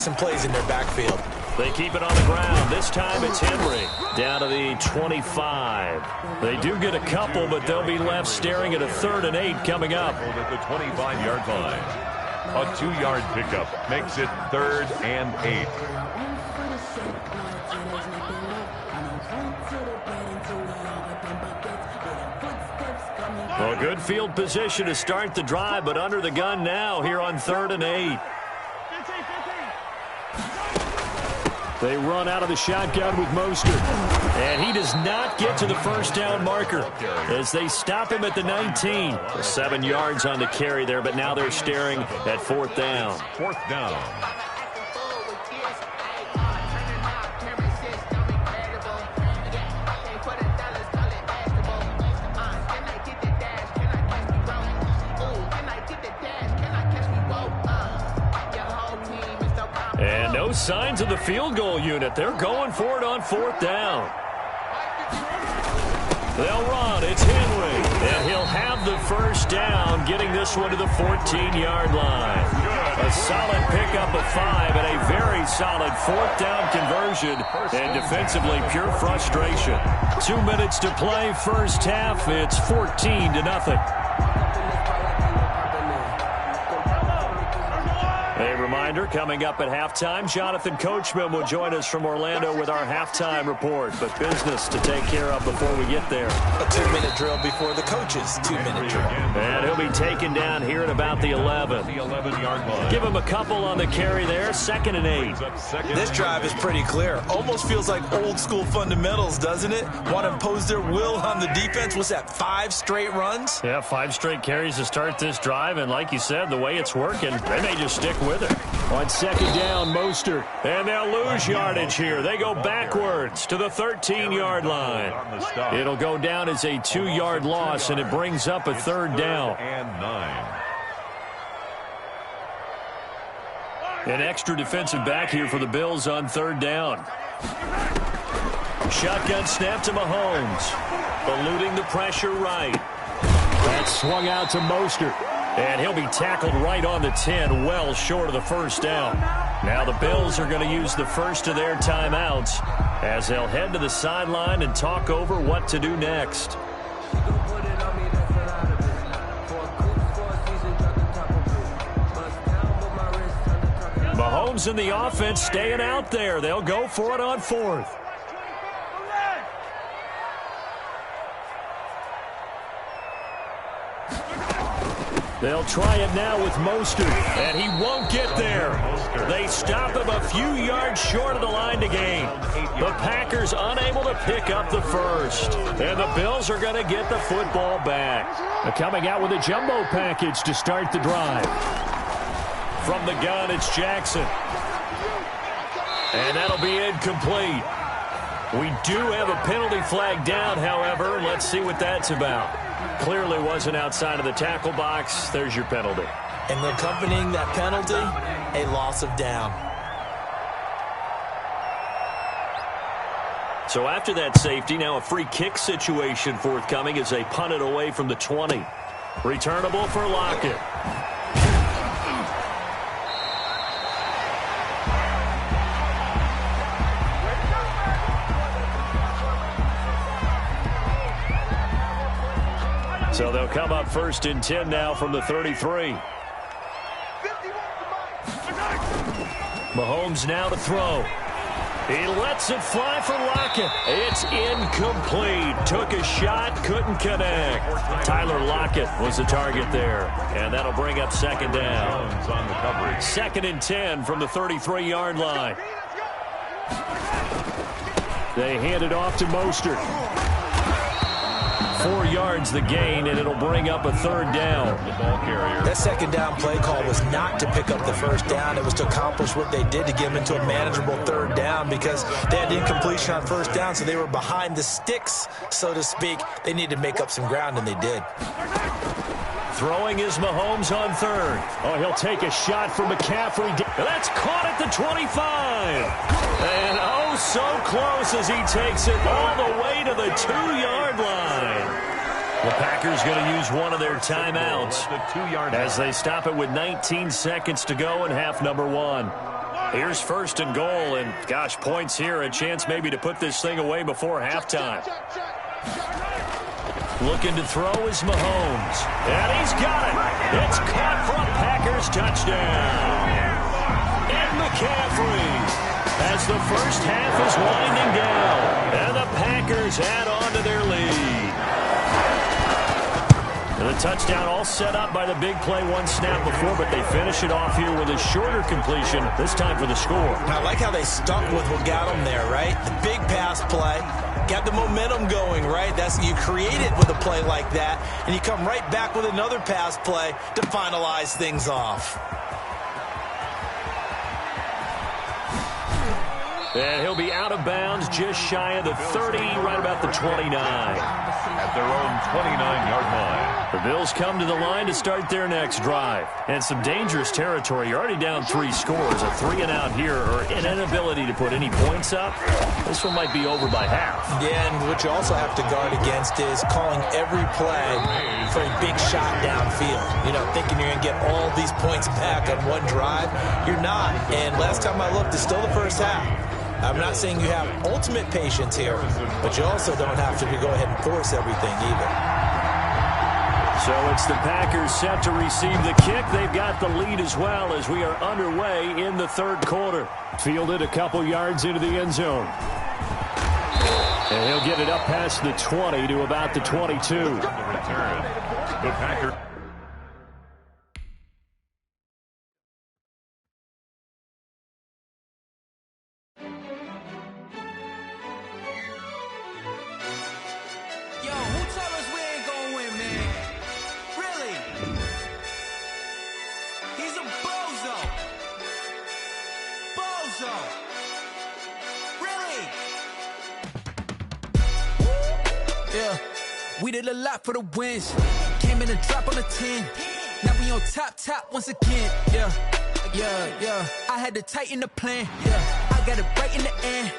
Some plays in their backfield. They keep it on the ground. This time it's Henry down to the 25. They do get a couple, but they'll be left staring at a 3rd and 8 coming up. At the 25-yard line. A 2-yard pickup makes it 3rd and 8. Well, good field position to start the drive, but under the gun now here on 3rd and 8. They run out of the shotgun with Mostert. And he does not get to the first down marker as they stop him at the 19. 7 yards on the carry there, but now they're staring at 4th down. 4th down. And no signs of the field goal unit. They're going for it on 4th down. They'll run. It's Henry. And he'll have the first down, getting this one to the 14-yard line. A solid pickup of 5 and a very solid 4th down conversion. And defensively, pure frustration. 2 minutes to play, first half. It's 14-0. A reminder, coming up at halftime, Jonathan Coachman will join us from Orlando with our halftime report. But business to take care of before we get there. A 2-minute drill before the coaches' 2-minute drill. And he'll be taken down here at about the 11. The 11-yard line. Give him a couple on the carry there, 2nd and 8. This drive is pretty clear. Almost feels like old school fundamentals, doesn't it? Want to impose their will on the defense. What's that, 5 straight runs? Yeah, 5 straight carries to start this drive. And like you said, the way it's working, they may just stick with it. On 2nd down, Mostert. And they'll lose yardage here. They go backwards to the 13-yard line. It'll go down as a 2-yard loss, and it brings up a 3rd down. And 9. An extra defensive back here for the Bills on 3rd down. Shotgun snap to Mahomes. Eluding the pressure right. That's swung out to Mostert. And he'll be tackled right on the 10, well short of the first down. Now the Bills are going to use the first of their timeouts as they'll head to the sideline and talk over what to do next. Mahomes and the offense staying out there. They'll go for it on 4th. They'll try it now with Mostert, and he won't get there. They stop him a few yards short of the line to gain. The Packers unable to pick up the first, and the Bills are going to get the football back. They're coming out with a jumbo package to start the drive. From the gun, it's Jackson. And that'll be incomplete. We do have a penalty flag down, however. Let's see what that's about. Clearly wasn't outside of the tackle box. There's your penalty. And accompanying that penalty, a loss of down. So after that safety, now a free kick situation forthcoming as they punt it away from the 20. Returnable for Lockett. So they'll come up 1st and 10 now from the 33. Mahomes now to throw. He lets it fly for Lockett. It's incomplete. Took a shot, couldn't connect. Tyler Lockett was the target there. And that'll bring up 2nd down. 2nd and 10 from the 33-yard line. They hand it off to Mostert. 4 yards the gain, and it'll bring up a 3rd down. That 2nd down play call was not to pick up the first down. It was to accomplish what they did to get them into a manageable 3rd down because they had incompletion on 1st down, so they were behind the sticks, so to speak. They needed to make up some ground, and they did. Throwing is Mahomes on 3rd. Oh, he'll take a shot from McCaffrey. That's caught at the 25. And oh, so close as he takes it all the way to the 2-yard line. The Packers going to use one of their timeouts as they stop it with 19 seconds to go in half number 1. Here's first and goal, and gosh, points here, a chance maybe to put this thing away before halftime. Looking to throw is Mahomes, and he's got it. It's caught for a Packers touchdown. And McCaffrey, as the first half is winding down, and the Packers add on to their lead. And the touchdown all set up by the big play one snap before, but they finish it off here with a shorter completion, this time for the score. I like how they stuck with what got them there, right? The big pass play, got the momentum going, right? That's you create it with a play like that, and you come right back with another pass play to finalize things off. And he'll be out of bounds just shy of the 30, right about the 29. At their own 29-yard line. The Bills come to the line to start their next drive. And some dangerous territory. You're already down 3 scores. A 3-and-out here, or an inability to put any points up. This one might be over by half. Yeah, and what you also have to guard against is calling every play for a big shot downfield. You know, thinking you're going to get all these points back on one drive. You're not. And last time I looked, it's still the first half. I'm not saying you have ultimate patience here, but you also don't have to go ahead and force everything either. So it's the Packers set to receive the kick. They've got the lead as well as we are underway in the third quarter. Fielded a couple yards into the end zone. And he'll get it up past the 20 to about the 22. The return. The Packers. We did a lot for the wins. Came in and drop on the 10. Now we on top once again. Yeah. I had to tighten the plan. Yeah. I got it right in the end.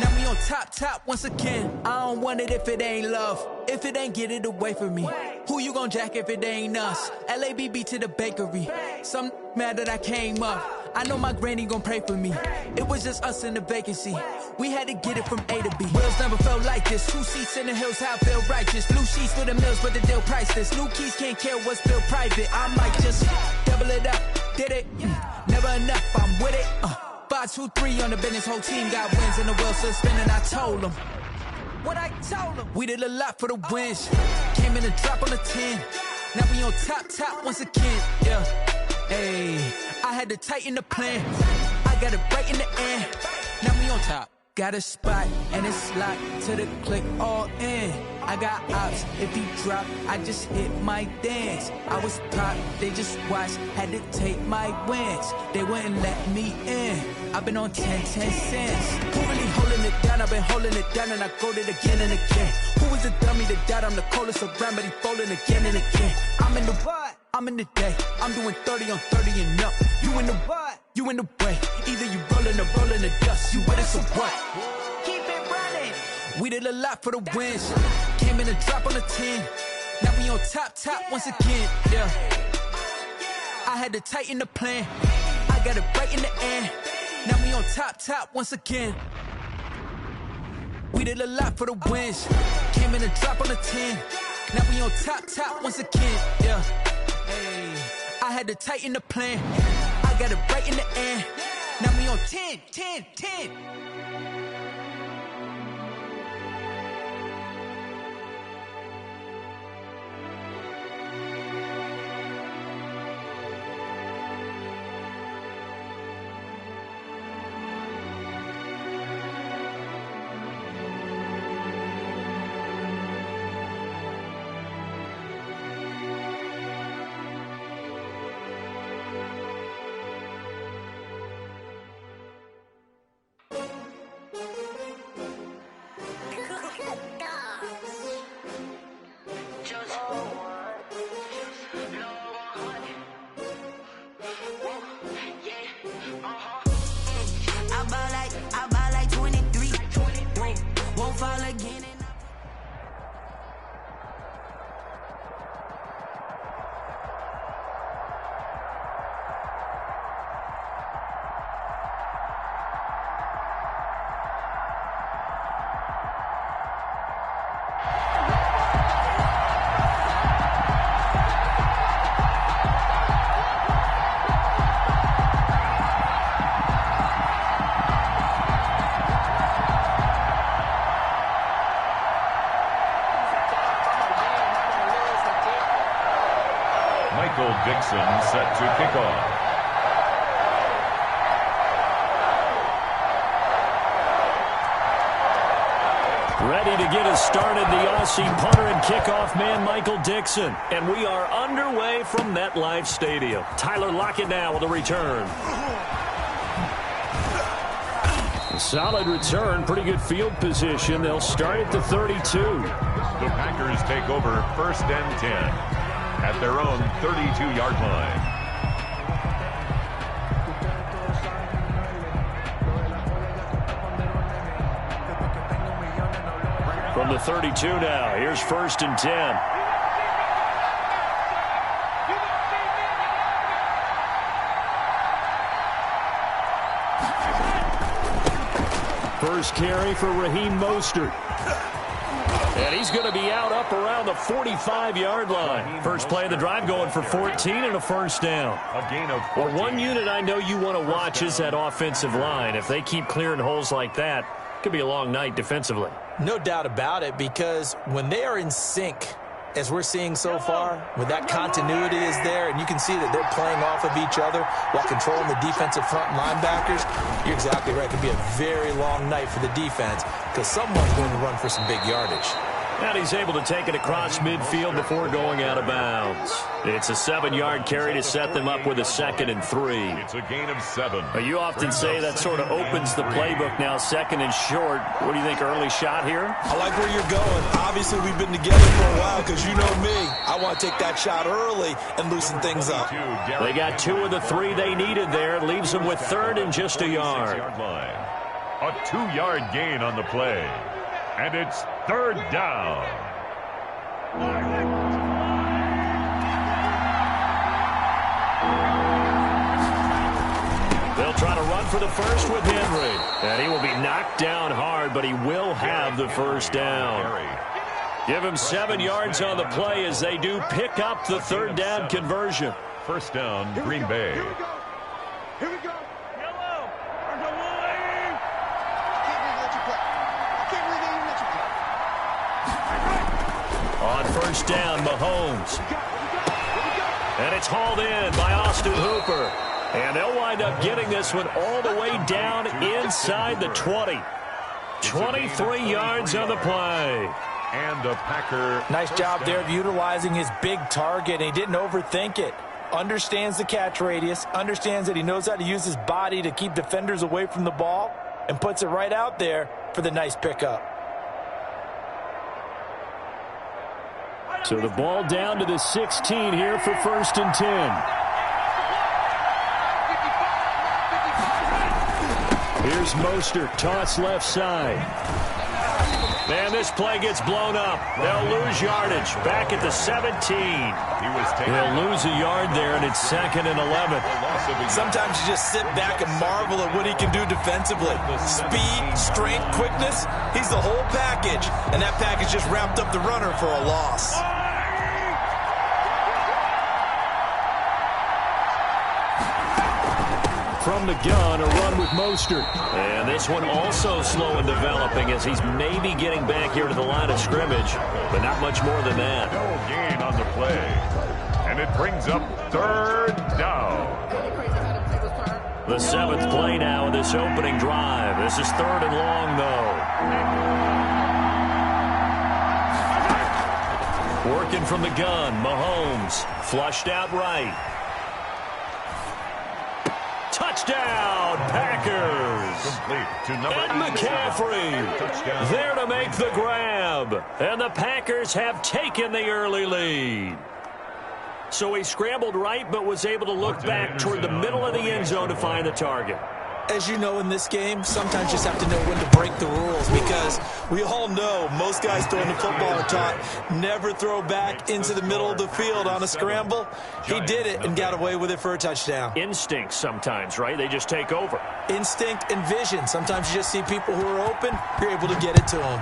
Now we on top once again. I don't want it if it ain't love. If it ain't, get it away from me. Who you gon' jack if it ain't us? LABB to the bakery. Some mad that I came up. I know my granny gon' pray for me. It was just us in the vacancy. We had to get it from A to B. Wheels never felt like this. 2 seats in the hills, how I feel righteous. Blue sheets for the mills, but the deal priceless. New keys can't care what's built private. I might just double it up. Did it? Never enough, I'm with it. 5, 2, 3 on the business. Whole team got wins and the wheels still spinning. I told them what I told them. We did a lot for the wins. Came in and drop on the 10. Now we on top once again. Yeah. Hey, I had to tighten the plan. I got it right in the end. Now we on top. Got a spot and it's locked to the click all in. I got ops, if he drop, I just hit my dance. I was top, they just watched, had to take my wins. They wouldn't let me in. I've been on 10 cents. Who really holding it down? I've been holding it down and I go it again and again. Who was the dummy that died? I'm the coldest around, but he folding again and again. I'm in the what? I'm in the day. I'm doing 30 on 30 and up. You in the what? You in the way. Either you rolling or rolling the dust. You with us or what? Keep it running. We did a lot for the wins. Came in and drop on the 10. Now we on top once again. Yeah. I had to tighten the plan. I got it right in the end. Now we on top once again. We did a lot for the wins. Came in and drop on the 10. Now we on top once again. Yeah. Hey, I had to tighten the plan. I got it right in the end. Now we on 10. Ready to get us started, the Aussie punter and kickoff man, Michael Dixon. And we are underway from MetLife Stadium. Tyler Lockett now with a return. A solid return, pretty good field position. They'll start at the 32. The Packers take over 1st and 10 at their own 32-yard line. From the 32 now, here's 1st and 10. First carry for Raheem Mostert. And he's going to be out up around the 45-yard line. First play of the drive going for 14 and a first down. A gain of 14. Well, one unit I know you want to watch is that offensive line. If they keep clearing holes like that, it could be a long night defensively. No doubt about it, because when they are in sync, as we're seeing so far, when that continuity is there, and you can see that they're playing off of each other while controlling the defensive front linebackers, you're exactly right. It could be a very long night for the defense because someone's going to run for some big yardage. And he's able to take it across midfield before going out of bounds. It's a 7-yard carry to set them up with a 2nd and 3. It's a gain of 7. You often say that sort of opens the playbook now, 2nd and short. What do you think, early shot here? I like where you're going. Obviously, we've been together for a while because you know me. I want to take that shot early and loosen things up. They got 2 of the 3 they needed there. Leaves them with 3rd and just a yard. A 2-yard gain on the play. And it's 3rd down. They'll try to run for the first with Henry. And he will be knocked down hard, but he will have the first down. Give him 7 yards on the play as they do pick up the 3rd down conversion. First down, Green Bay. Here we go. On first down, Mahomes. And it's hauled in by Austin Hooper. And they'll wind up getting this one all the way down inside the 20. 23 yards on the play. And the Packer. Nice job there of utilizing his big target. And he didn't overthink it. Understands the catch radius. Understands that he knows how to use his body to keep defenders away from the ball. And puts it right out there for the nice pickup. So the ball down to the 16 here for 1st and 10. Here's Mostert, toss left side. And this play gets blown up. They'll lose yardage. Back at the 17. They'll lose a yard there, and it's 2nd and 11. Sometimes you just sit back and marvel at what he can do defensively. Speed, strength, quickness, he's the whole package. And that package just wrapped up the runner for a loss. From the gun, a run with Mostert. And this one also slow in developing as he's maybe getting back here to the line of scrimmage, but not much more than that. No gain on the play. And it brings up 3rd down. The 7th play now in this opening drive. This is 3rd and long, though. Working from the gun, Mahomes. Flushed out right. Touchdown, Packers. Complete to number And McCaffrey there to make the grab. And the Packers have taken the early lead. So he scrambled right, but was able to look back toward the middle of the end zone to find the target. As you know, in this game, sometimes you just have to know when to break the rules, because we all know most guys throwing the football are taught never throw back into the middle of the field on a scramble. He did it and got away with it for a touchdown. Instinct sometimes, right? They just take over. Instinct and vision. Sometimes you just see people who are open, you're able to get it to them.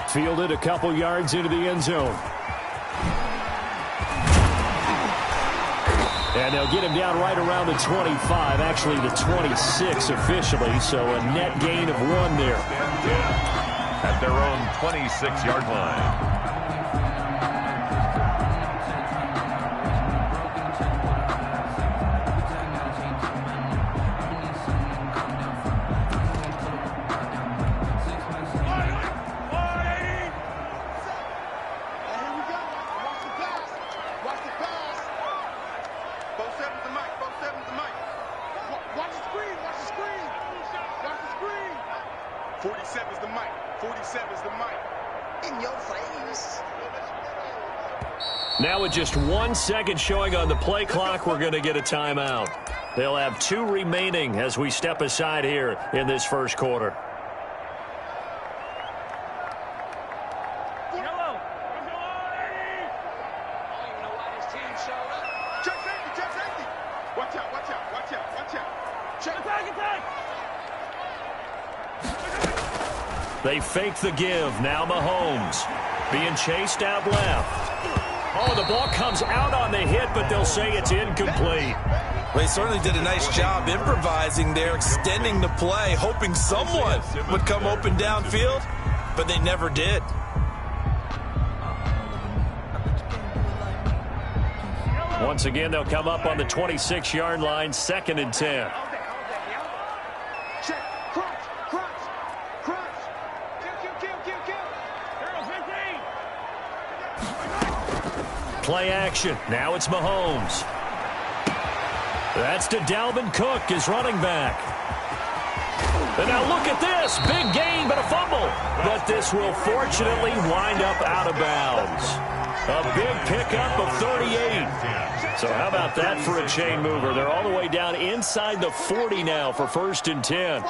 Fielded a couple yards into the end zone. And they'll get him down right around the 25, actually the 26 officially, so a net gain of 1 there. At their own 26-yard line. 47's the mic. 47's the mic. In your face. Now with just 1 second showing on the play clock, we're going to get a timeout. They'll have 2 remaining as we step aside here in this first quarter. They fake the give. Now Mahomes being chased out left. Oh, the ball comes out on the hit, but they'll say it's incomplete. They certainly did a nice job improvising there, extending the play, hoping someone would come open downfield, but they never did. Once again, they'll come up on the 26-yard line, 2nd and 10. Play action. Now it's Mahomes. That's to Dalvin Cook, his running back. And now look at this. Big gain, but a fumble. But this will fortunately wind up out of bounds. A big pickup of 38. So how about that for a chain mover? They're all the way down inside the 40 now for 1st and 10.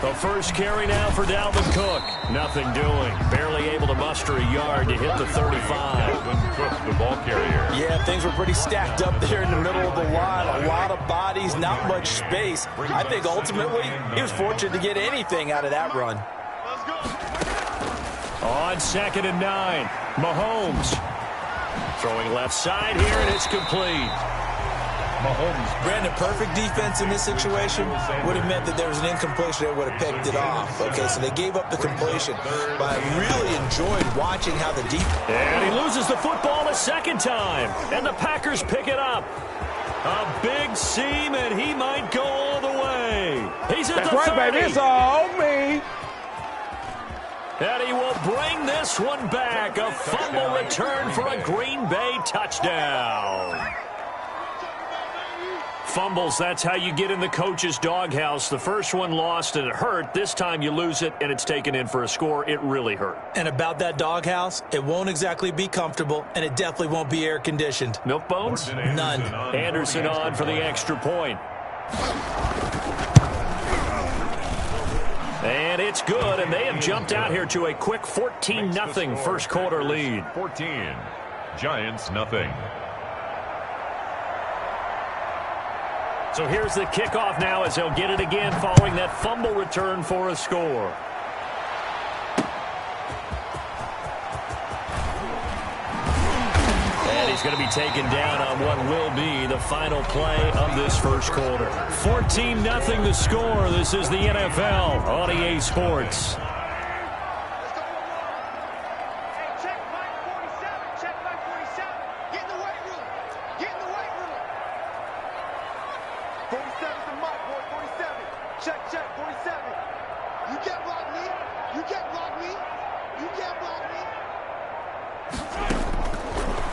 The first carry now for Dalvin Cook. Nothing doing. Barely able to muster a yard to hit the 35. Dalvin Cook, the ball carrier. Yeah, things were pretty stacked up there in the middle of the line. A lot of bodies, not much space. I think ultimately he was fortunate to get anything out of that run. On 2nd and 9, Mahomes throwing left side here, and it's complete. Mahomes. Brandon, perfect defense in this situation would have meant that there was an incompletion. They would have picked it off. Okay, so they gave up the completion. But I really enjoyed watching how the defense... And he loses the football a second time. And the Packers pick it up. A big seam, and he might go all the way. He's at the 30. That's right, baby. It's all me. And he will bring this one back. A fumble return for a Green Bay touchdown. Fumbles, that's how you get in the coach's doghouse. The first one lost and it hurt. This time you lose it and it's taken in for a score. It really hurt. And about that doghouse, it won't exactly be comfortable, and it definitely won't be air-conditioned. Milk bones? None. Anderson on for the extra point. And it's good, and they have jumped out here to a quick 14-0 first quarter lead. 14, Giants nothing. So here's the kickoff now as they'll get it again following that fumble return for a score. And he's going to be taken down on what will be the final play of this first quarter. 14-0 the score. This is the NFL on EA Sports.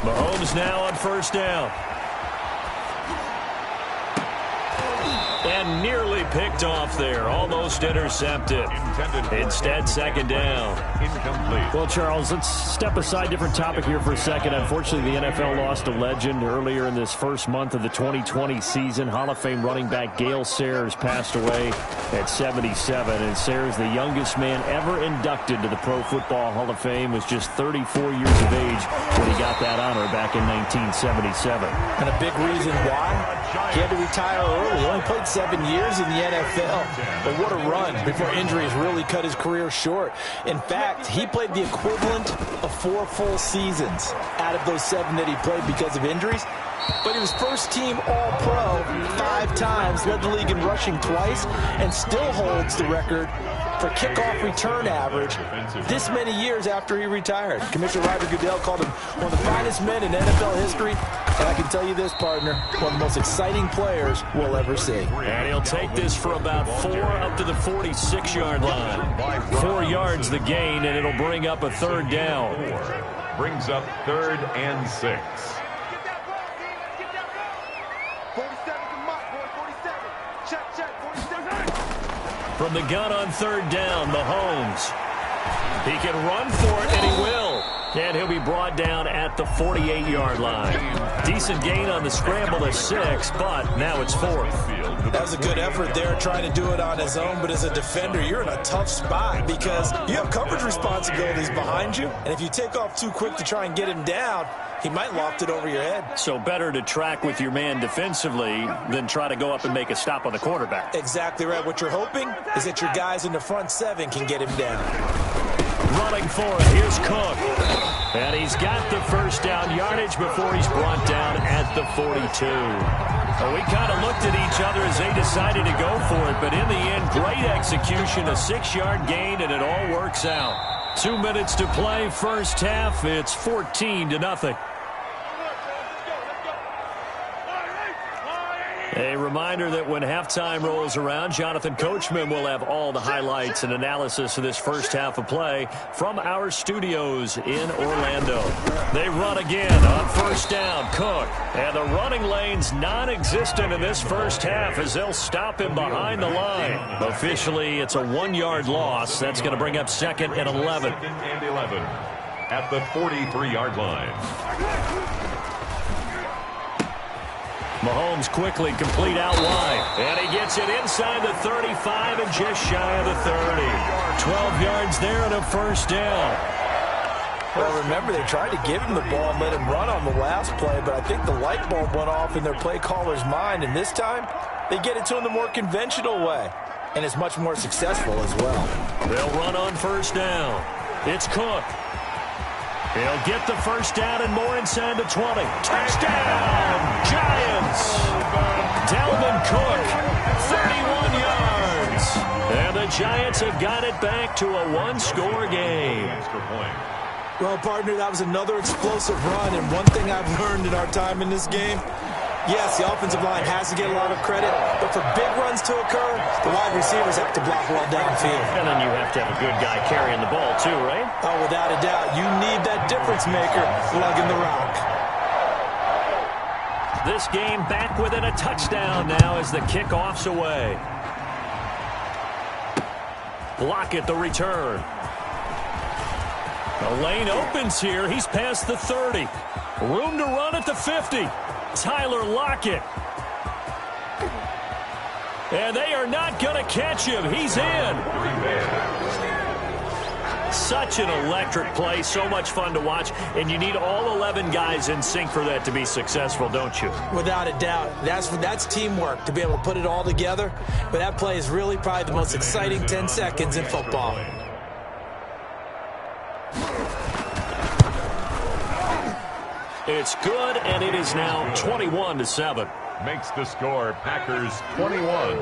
Mahomes now on first down. And nearly picked off there. Almost intercepted. Instead, second down. Incomplete. Well, Charles, let's step aside. Different topic here for a second. Unfortunately, the NFL lost a legend earlier in this first month of the 2020 season. Hall of Fame running back Gale Sayers passed away at 77. And Sayers, the youngest man ever inducted to the Pro Football Hall of Fame, was just 34 years of age when he got that honor back in 1977. And a big reason why? He had to retire early. He only played 7 years in the NFL. But what a run before injuries really cut his career short. In fact, he played the equivalent of 4 full seasons out of those 7 that he played because of injuries. But he was first-team All-Pro 5 times, led the league in rushing twice, and still holds the record for kickoff return average this many years after he retired. Commissioner Roger Goodell called him one of the finest men in NFL history, and I can tell you this, partner, one of the most exciting players we'll ever see. And he'll take this for about 4 up to the 46-yard line. 4 yards the gain, and it'll bring up a third down. Brings up 3rd and 6. Check. From the gun on third down, Mahomes. He can run for it, and he will. And he'll be brought down at the 48-yard line. Decent gain on the scramble to 6, but now it's 4th. That was a good effort there, trying to do it on his own. But as a defender, you're in a tough spot because you have coverage responsibilities behind you. And if you take off too quick to try and get him down, he might loft it over your head. So better to track with your man defensively than try to go up and make a stop on the quarterback. Exactly right. What you're hoping is that your guys in the front 7 can get him down. Running for it, here's Cook. And he's got the first down yardage before he's brought down at the 42. Well, we kind of looked at each other as they decided to go for it, but in the end, great execution, a 6-yard gain, and it all works out. 2 minutes to play, first half. It's 14-0. A reminder that when halftime rolls around, Jonathan Coachman will have all the highlights and analysis of this first half of play from our studios in Orlando. They run again on first down, Cook. And the running lane's non-existent in this first half as they'll stop him behind the line. Officially, it's a 1-yard loss. That's going to bring up 2nd and 11. 2nd and 11 at the 43-yard line. Mahomes quickly complete out wide. And he gets it inside the 35 and just shy of the 30. 12 yards there and a first down. Well, remember, they tried to give him the ball and let him run on the last play, but I think the light bulb went off in their play caller's mind, and this time they get it to him the more conventional way, and it's much more successful as well. They'll run on first down. It's Cook. He'll get the first down and more inside the 20. Touchdown, Giants! Dalvin Cook, 31 yards. And the Giants have got it back to a 1-score game. Well, partner, that was another explosive run, and one thing I've learned in our time in this game, yes, the offensive line has to get a lot of credit, but for big runs to occur, the wide receivers have to block well downfield. And then you have to have a good guy carrying the ball too, right? Oh, without a doubt. You need that difference maker lugging the rock. This game back within a touchdown now as the kickoff's away. Lockett the return. The lane opens here. He's past the 30. Room to run at the 50. Tyler Lockett. And they are not going to catch him. He's in. Such an electric play. So much fun to watch. And you need all 11 guys in sync for that to be successful, don't you? Without a doubt. That's teamwork, to be able to put it all together. But that play is really probably the most exciting 10 seconds in football. It's good, and it is now 21-7. Makes the score Packers 21,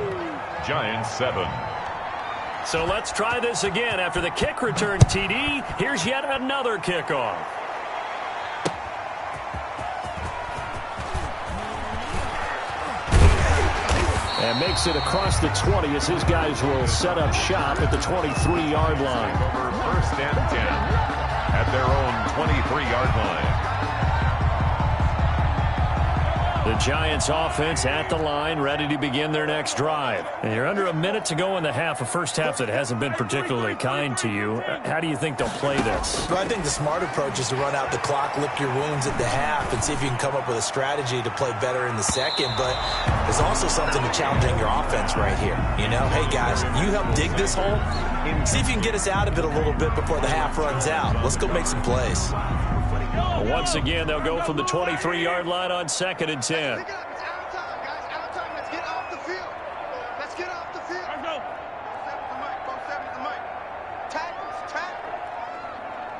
Giants 7. So let's try this again. After the kick return, TD, here's yet another kickoff. And makes it across the 20 as his guys will set up shop at the 23-yard line. Over first and 10 at their own 23-yard line. The Giants offense at the line, ready to begin their next drive. And you're under a minute to go in the half, a first half that hasn't been particularly kind to you. How do you think they'll play this? Well, I think the smart approach is to run out the clock, lick your wounds at the half, and see if you can come up with a strategy to play better in the second. But there's also something to challenging your offense right here. You know, hey, guys, you help dig this hole. See if you can get us out of it a little bit before the half runs out. Let's go make some plays. Once again, they'll go from the 23-yard line on 2nd and 10. It's out of time, guys. Out of time. Let's get off the field. Let's get off the field. Let's go. 7's the mic. 47's the mic. Tackles. Tackle.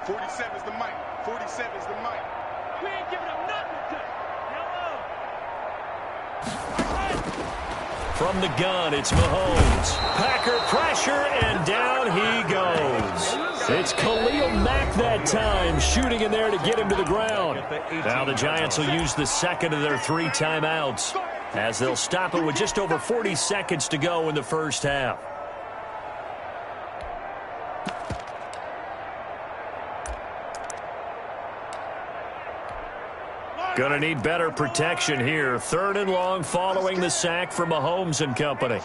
47's the mic. 47's the mic. We ain't giving them nothing today. From the gun, it's Mahomes. Packer pressure, and down he goes. It's Khalil Mack that time, shooting in there to get him to the ground. Now the Giants will use the second of their 3 timeouts as they'll stop it with just over 40 seconds to go in the first half. Gonna need better protection here. 3rd and long following the sack from Mahomes and company.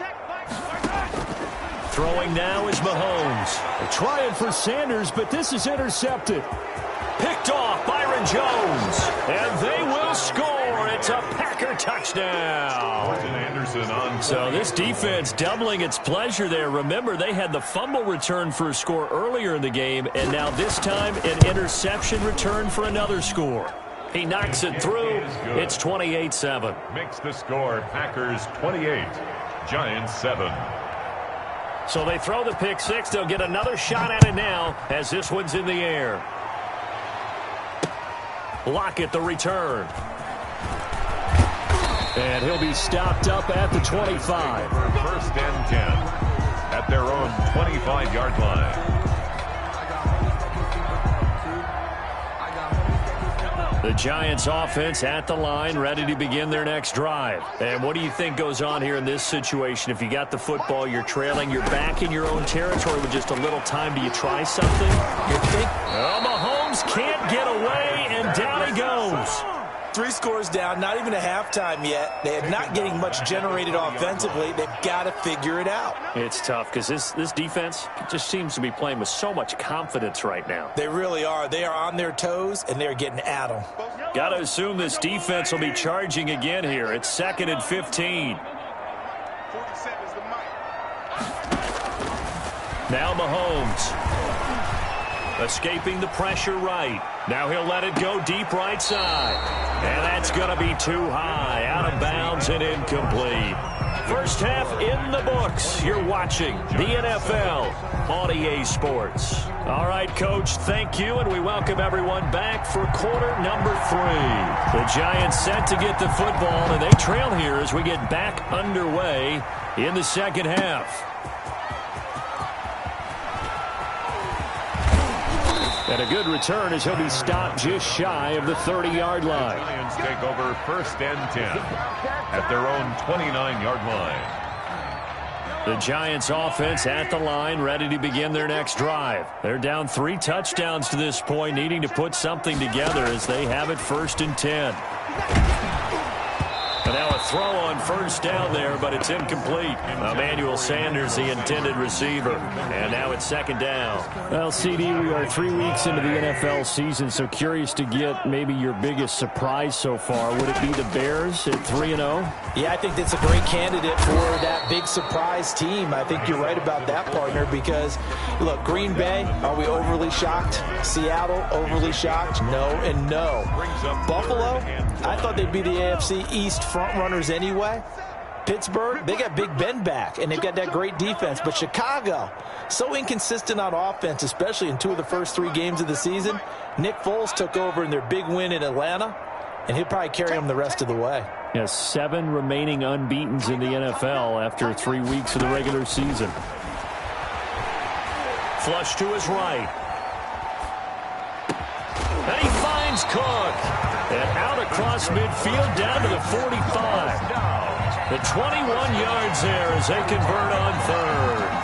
Throwing now is Mahomes. They're trying for Sanders, but this is intercepted. Picked off Byron Jones. And they will score. It's a Packer touchdown. So this defense doubling its pleasure there. Remember, they had the fumble return for a score earlier in the game, and now this time an interception return for another score. He knocks it through. It's 28-7. Makes the score Packers 28, Giants 7. So they throw the pick six. They'll get another shot at it now as this one's in the air. Lockett the return. And he'll be stopped up at the 25. First and 10 at their own 25-yard line. The Giants offense at the line, ready to begin their next drive. And what do you think goes on here in this situation? If you got the football, you're trailing, you're back in your own territory with just a little time. Do you try something? Oh, Mahomes can't get away, and down he goes. 3 scores down, not even a halftime yet. They are not getting much generated offensively. They've got to figure it out. It's tough because this defense just seems to be playing with so much confidence right now. They really are. They are on their toes, and they're getting at them. Got to assume this defense will be charging again here. It's 2nd and 15. 47 is the mic. Now Mahomes. Escaping the pressure right. Now he'll let it go deep right side. And that's going to be too high. Out of bounds and incomplete. First half in the books. You're watching the NFL on EA Sports. All right, Coach, thank you, and we welcome everyone back for quarter number 3. The Giants set to get the football, and they trail here as we get back underway in the second half. And a good return as he'll be stopped just shy of the 30-yard line. The Giants take over first and 10 at their own 29-yard line. The Giants offense at the line, ready to begin their next drive. They're down 3 touchdowns to this point, needing to put something together as they have it 1st and 10. And now a throw on first down there, but it's incomplete. Emmanuel Sanders, the intended receiver. And now it's 2nd down. Well, CD, we are 3 weeks into the NFL season, so curious to get maybe your biggest surprise so far. Would it be the Bears at 3-0? Yeah, I think that's a great candidate for that big surprise team. I think you're right about that, partner, because, look, Green Bay, are we overly shocked? Seattle, overly shocked? No and no. Buffalo, I thought they'd be the AFC East front runners anyway. Pittsburgh, they got Big Ben back, and they've got that great defense. But Chicago, so inconsistent on offense, especially in 2 of the first 3 games of the season. Nick Foles took over in their big win in Atlanta, and he'll probably carry them the rest of the way. Yes, 7 remaining unbeatens in the NFL after 3 weeks of the regular season. Flush to his right. And he finds Cook. And out across midfield down to the 45. The 21 yards there as they convert on 3rd.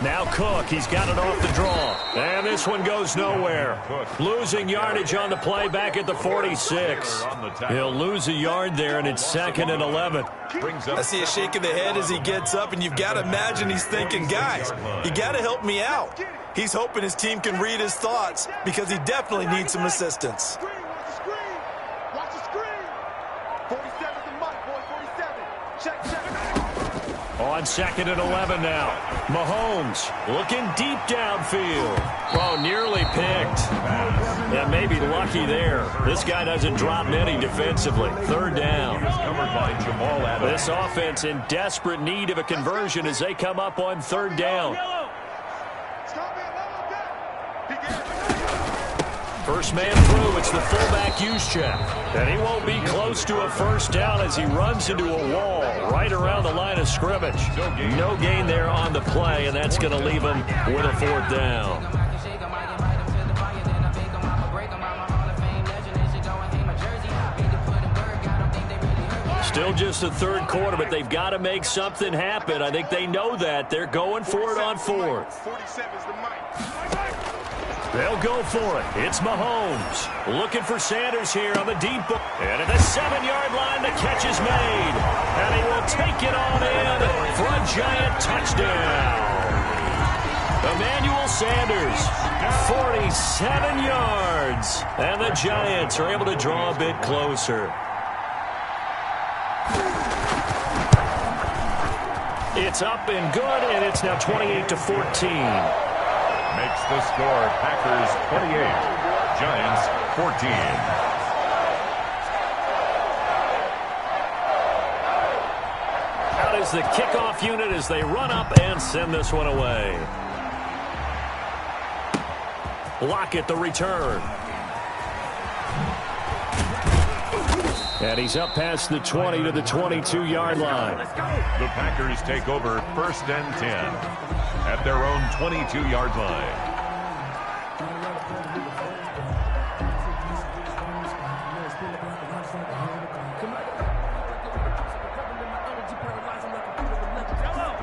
Now Cook, he's got it off the draw. And this one goes nowhere. Losing yardage on the play back at the 46. He'll lose a yard there, and it's 2nd and 11. I see a shake of the head as he gets up, and you've got to imagine he's thinking, guys, you got to help me out. He's hoping his team can read his thoughts because he definitely needs some assistance. Watch the screen. 47 is the mic, boy. 47. Check. On 2nd and 11 now. Mahomes looking deep downfield. Oh, nearly picked. Yeah, maybe lucky there. This guy doesn't drop many defensively. 3rd down. This offense in desperate need of a conversion as they come up on 3rd down. First man through, it's the fullback Juszczyk. And he won't be close to a first down as he runs into a wall right around the line of scrimmage. No gain there on the play, and that's going to leave him with a 4th down. Still just the third quarter, but they've got to make something happen. I think they know that. They're going for it on fourth. 47's the mic. They'll go for it. It's Mahomes. Looking for Sanders here on the deep ball. And at the 7-yard line, the catch is made. And he will take it on in for a giant touchdown. Emmanuel Sanders, 47 yards. And the Giants are able to draw a bit closer. It's up and good, and it's now 28-14. Makes the score Packers 28, Giants 14. Out is the kickoff unit as they run up and send this one away. Lockett the return. And he's up past the 20 to the 22-yard line. The Packers take over 1st and 10 at their own 22-yard line.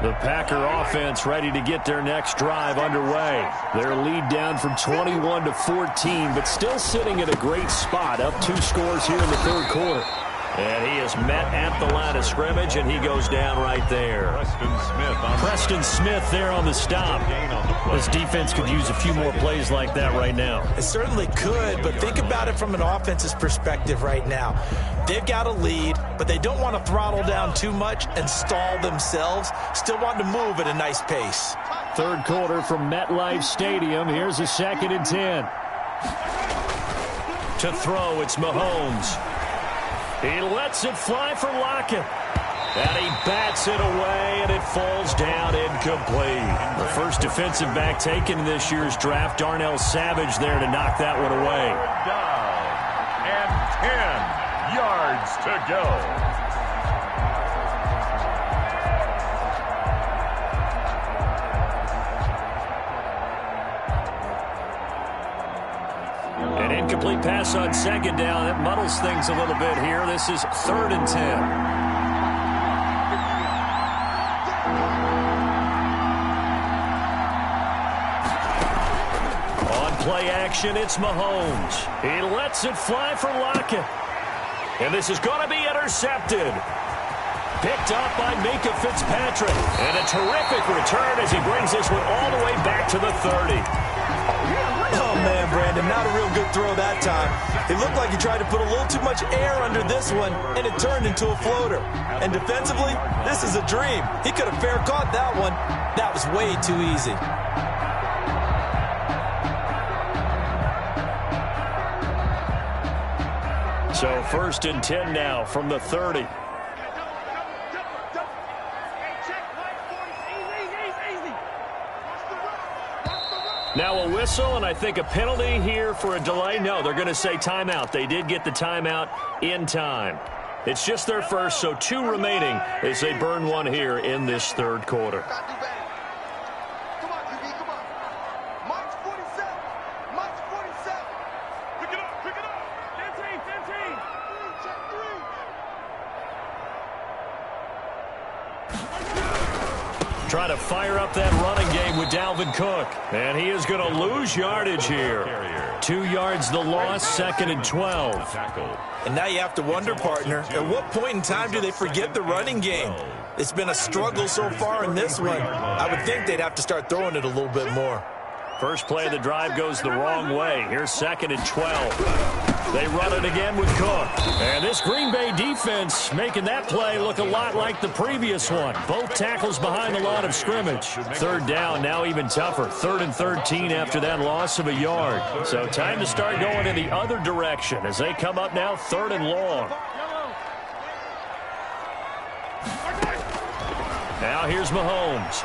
The Packer offense ready to get their next drive underway. Their lead down from 21 to 14, but still sitting at a great spot, up 2 scores here in the third quarter. And he is met at the line of scrimmage, and he goes down right there. Preston Smith there on the stop. This defense could use a few more plays like that right now. It certainly could, but think about it from an offense's perspective right now. They've got a lead, but they don't want to throttle down too much and stall themselves. Still want to move at a nice pace. Third quarter from MetLife Stadium. Here's a 2nd and 10. To throw, it's Mahomes. He lets it fly for Lockett. And he bats it away, and it falls down incomplete. The first defensive back taken in this year's draft, Darnell Savage, there to knock that one away. Down. And 10 yards to go. An incomplete pass on 2nd down. That muddles things a little bit here. This is 3rd and 10. On play action, it's Mahomes. He lets it fly for Lockett. And this is going to be intercepted. Picked up by Minka Fitzpatrick. And a terrific return as he brings this one all the way back to the 30. Oh, man, Brandon, not a real good throw that time. It looked like he tried to put a little too much air under this one, and it turned into a floater. And defensively, this is a dream. He could have fair caught that one. That was way too easy. So 1st and 10 now from the 30. Now a whistle, and I think a penalty here for a delay. No, they're going to say timeout. They did get the timeout in time. It's just their first, so 2 remaining as they burn one here in this third quarter. Come on, QB, come on. Mike's 47. Mike's 47. Pick it up, pick it up. 10-10. Check 3. Try to fire up that running game with Dalvin Cook. And he is going to lose yardage here. 2 yards the loss, 2nd and 12. And now you have to wonder, partner, at what point in time do they forget the running game? It's been a struggle so far in this one. I would think they'd have to start throwing it a little bit more. First play of the drive goes the wrong way. Here's 2nd and 12. They run it again with Cook. And this Green Bay defense making that play look a lot like the previous one. Both tackles behind the line of scrimmage. 3rd down, now even tougher. 3rd and 13 after that loss of a yard. So time to start going in the other direction as they come up now 3rd and long. Now here's Mahomes.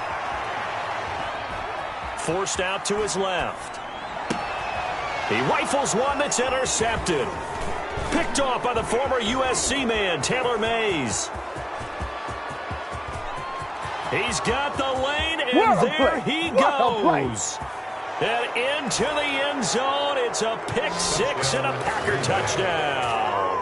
Forced out to his left. He rifles one that's intercepted. Picked off by the former USC man, Taylor Mays. He's got the lane, and there he goes. And into the end zone, it's a pick 6 and a Packer touchdown.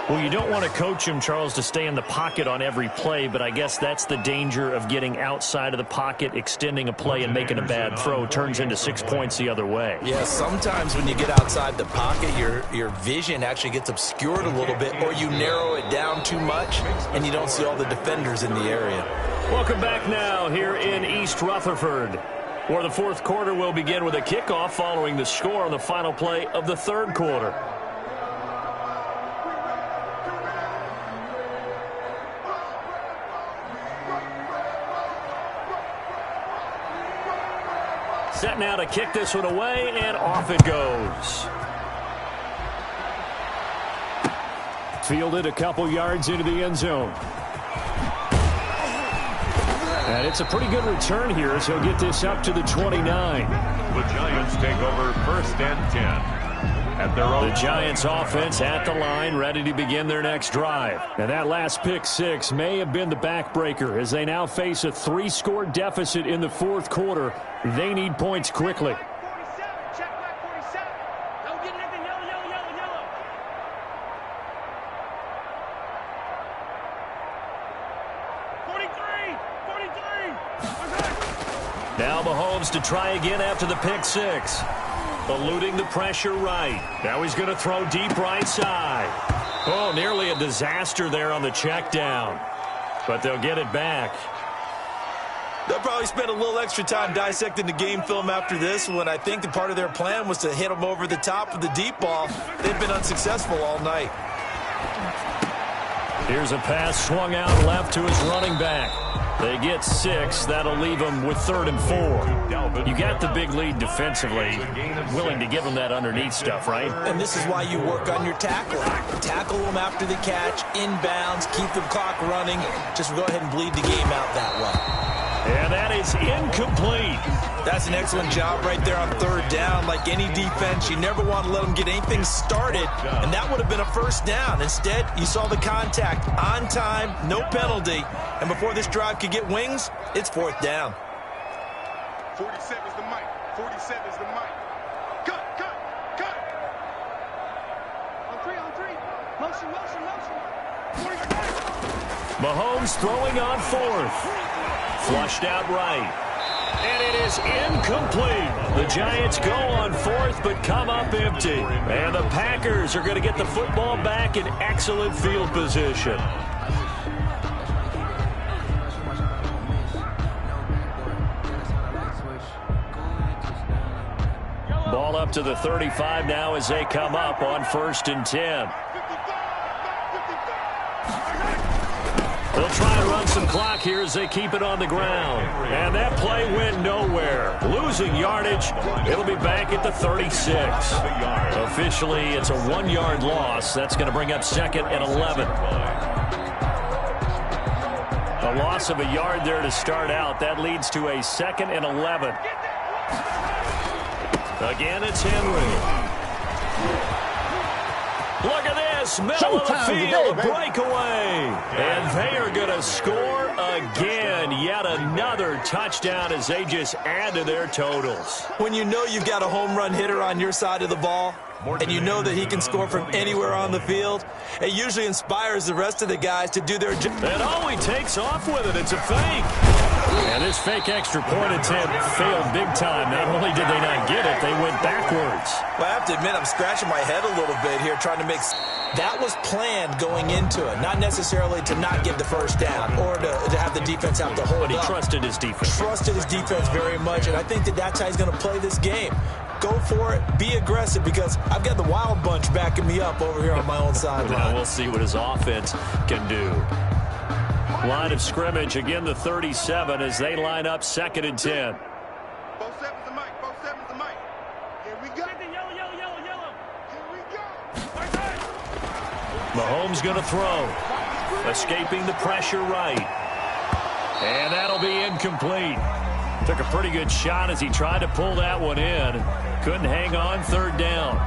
Well, you don't want to coach him, Charles, to stay in the pocket on every play, but I guess that's the danger of getting outside of the pocket, extending a play, and making a bad throw. Turns into 6 points the other way. Yeah, sometimes when you get outside the pocket, your vision actually gets obscured a little bit, or you narrow it down too much, and you don't see all the defenders in the area. Welcome back now here in East Rutherford, where the fourth quarter will begin with a kickoff following the score on the final play of the third quarter. Set now to kick this one away, and off it goes. Fielded a couple yards into the end zone. And it's a pretty good return here as he'll get this up to the 29. The Giants take over 1st and 10. At their own. The Giants offense at the line, ready to begin their next drive. And that last pick six may have been the backbreaker as they now face a 3-score deficit in the fourth quarter. They need points quickly. 47, check back 47. Don't get anything yellow. 43. Now Mahomes to try again after the pick six. Eluding the pressure right. Now he's going to throw deep right side. Oh, nearly a disaster there on the check down. But they'll get it back. They'll probably spend a little extra time dissecting the game film after this when I think the part of their plan was to hit them over the top of the deep ball. They've been unsuccessful all night. Here's a pass swung out left to his running back. They get 6. That'll leave them with 3rd and 4. You got the big lead defensively. Willing to give them that underneath stuff, right? And this is why you work on your tackling. Tackle them after the catch, inbounds, keep the clock running. Just go ahead and bleed the game out that way. And that is incomplete. That's an excellent job right there on 3rd down. Like any defense, you never want to let them get anything started, and that would have been a 1st down. Instead, you saw the contact on time, no penalty, and before this drive could get wings, it's 4th down. 47 is the mic. 47 is the mic. Cut. On three. Motion. 45. Mahomes throwing on 4th. Flushed out right. And it is incomplete. The Giants go on 4th but come up empty. And the Packers are going to get the football back in excellent field position. Ball up to the 35 now as they come up on 1st and 10. They'll try and run some clock here as they keep it on the ground. And that play went nowhere. Losing yardage. It'll be back at the 36. Officially, it's a 1-yard loss. That's going to bring up 2nd and 11. A loss of a yard there to start out. That leads to a 2nd and 11. Again, it's Henry. Look at this, middle of the field, breakaway. And they are going to score again. Yet another touchdown as they just add to their totals. When you know you've got a home run hitter on your side of the ball, and you know that he can score from anywhere on the field, it usually inspires the rest of the guys to do their job. And he takes off with it. It's a fake. And this fake extra point attempt failed big time. Not only did they not get it, they went backwards. Well, I have to admit, I'm scratching my head a little bit here trying to make... That was planned going into it, not necessarily to not get the 1st down or to have the defense have to hold up. But he trusted his defense. Trusted his defense very much, and I think that's how he's going to play this game. Go for it, be aggressive, because I've got the wild bunch backing me up over here on my own sideline. Now we'll see what his offense can do. Line of scrimmage, again the 37 as they line up 2nd and 10. 47's the mic. 47's the mic. Here we go. Yellow. Here we go. Mahomes going to throw. Escaping the pressure right. And that'll be incomplete. Took a pretty good shot as he tried to pull that one in. Couldn't hang on 3rd down.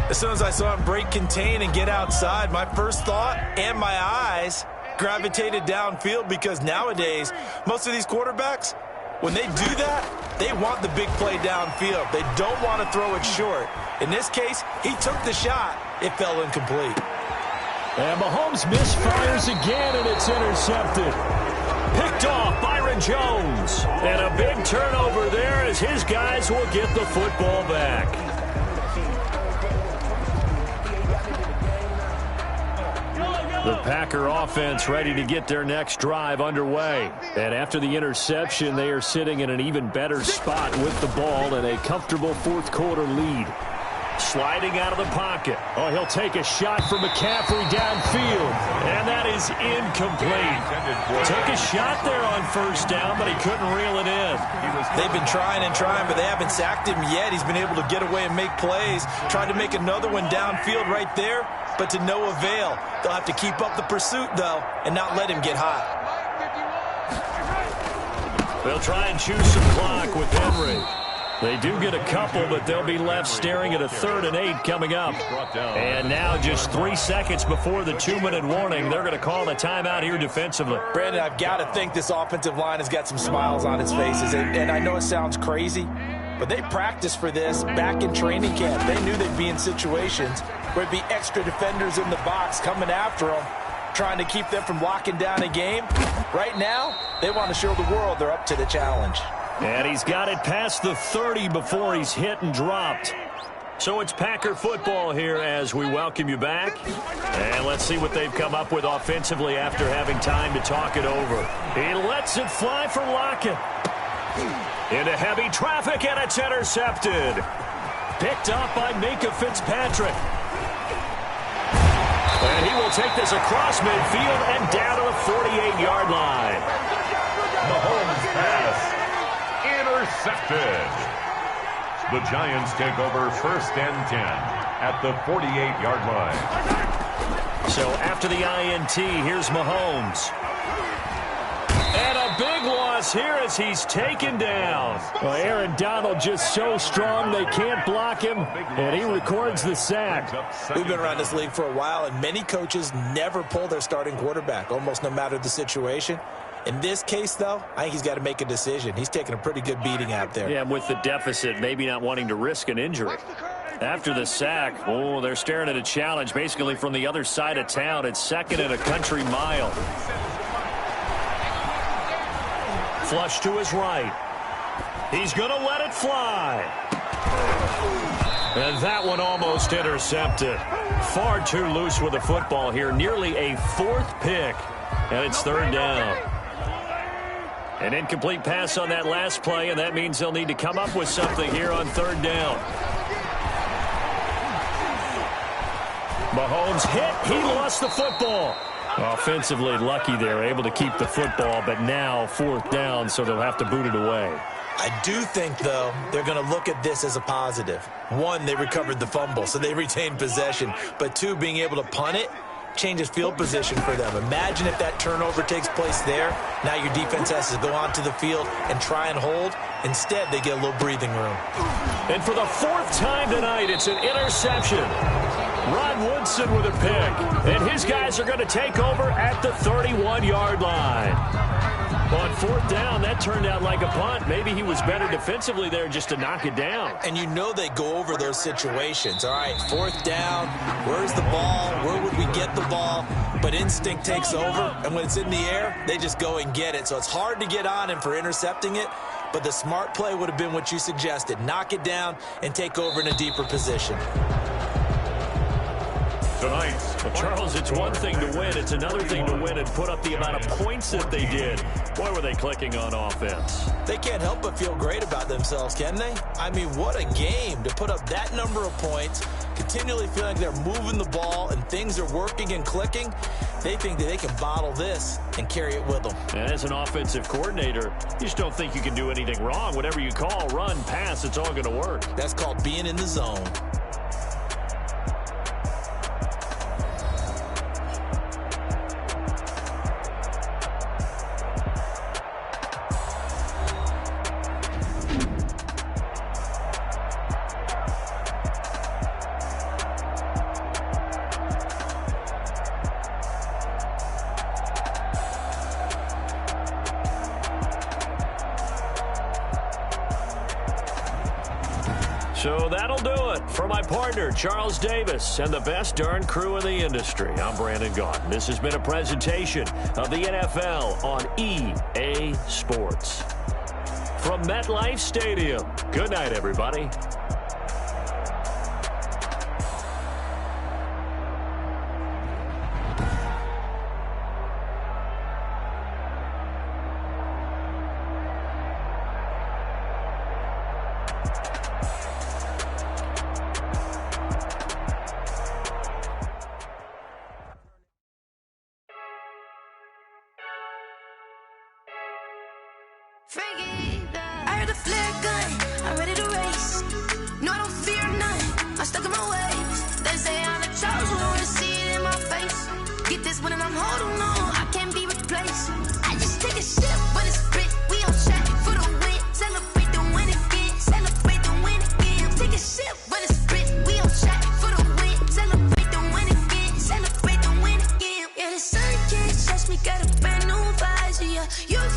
As soon as I saw him break contain and get outside, my first thought and my eyes gravitated downfield, because nowadays, most of these quarterbacks, when they do that, they want the big play downfield. They don't want to throw it short. In this case, he took the shot. It fell incomplete. And Mahomes misfires again, and it's intercepted. Picked off Byron Jones. And a big turnover there as his guys will get the football back. The Packer offense ready to get their next drive underway. And after the interception, they are sitting in an even better spot with the ball and a comfortable fourth-quarter lead. Sliding out of the pocket. Oh, he'll take a shot for McCaffrey downfield. And that is incomplete. Took a shot there on first down, but he couldn't reel it in. They've been trying and trying, but they haven't sacked him yet. He's been able to get away and make plays. Tried to make another one downfield right there, but to no avail. They'll have to keep up the pursuit, though, and not let him get hot. They'll try and choose some clock with Henry. They do get a couple, but they'll be left staring at a 3rd and 8 coming up. And now just 3 seconds before the 2-minute warning, they're going to call a timeout here defensively. Brandon, I've got to think this offensive line has got some smiles on its faces. And I know it sounds crazy, but they practiced for this back in training camp. They knew they'd be in situations where it'd be extra defenders in the box coming after them, trying to keep them from locking down a game. Right now, they want to show the world they're up to the challenge. And he's got it past the 30 before he's hit and dropped. So it's Packer football here as we welcome you back. And let's see what they've come up with offensively after having time to talk it over. He lets it fly for Lockett. Into heavy traffic, and it's intercepted. Picked up by Minka Fitzpatrick. And he will take this across midfield and down to the 48-yard line. Mahomes pass. Intercepted. The Giants take over 1st and 10 at the 48-yard line. So after the INT, here's Mahomes. And a big loss here as he's taken down. Well, Aaron Donald just so strong they can't block him, and he records the sack. We've been around this league for a while, and many coaches never pull their starting quarterback, almost no matter the situation. In this case, though, I think he's got to make a decision. He's taking a pretty good beating out there. Yeah, with the deficit, maybe not wanting to risk an injury. After the sack, oh, they're staring at a challenge basically from the other side of town. It's 2nd and a country mile. Flush to his right. He's going to let it fly. And that one almost intercepted. Far too loose with the football here. Nearly a 4th pick. And it's 3rd down. An incomplete pass on that last play, and that means they'll need to come up with something here on 3rd down. Mahomes hit. He lost the football. Offensively lucky they're able to keep the football, but now 4th down, so they'll have to boot it away. I do think, though, they're going to look at this as a positive. 1, they recovered the fumble, so they retained possession. But 2, being able to punt it changes field position for them. Imagine if that turnover takes place there. Now your defense has to go onto the field and try and hold. Instead, they get a little breathing room. And for the 4th time tonight, it's an interception. Ron Woodson with a pick. And his guys are going to take over at the 31-yard line. On 4th down, that turned out like a punt. Maybe he was better defensively there just to knock it down. And you know they go over those situations. All right, 4th down, where's the ball? Where would we get the ball? But instinct takes over, and when it's in the air, they just go and get it. So it's hard to get on him for intercepting it, but the smart play would have been what you suggested. Knock it down and take over in a deeper position. Tonight, Well, Charles, it's one thing to win. It's another thing to win and put up the amount of points that they did. Boy, were they clicking on offense. They can't help but feel great about themselves, can they? I mean, what a game to put up that number of points, continually feeling like they're moving the ball and things are working and clicking. They think that they can bottle this and carry it with them. And as an offensive coordinator, you just don't think you can do anything wrong. Whatever you call, run, pass, it's all going to work. That's called being in the zone. So that'll do it. For my partner, Charles Davis, and the best darn crew in the industry, I'm Brandon Gaudin. This has been a presentation of the NFL on EA Sports. From MetLife Stadium, good night, everybody. I heard the flare gun, I'm ready to race. No, I don't fear none, I'm stuck in my ways. They say I'm the chosen one, to see it in my face. Get this one and I'm holding on, I can't be replaced. I just take a sip when it's split, we on track for the win. Celebrate the win again, celebrate the win again. Take a sip when it's split, we on track for the win. Celebrate the win again, celebrate the win again. Yeah, the sun can't touch me, got a brand new visor, yeah. You're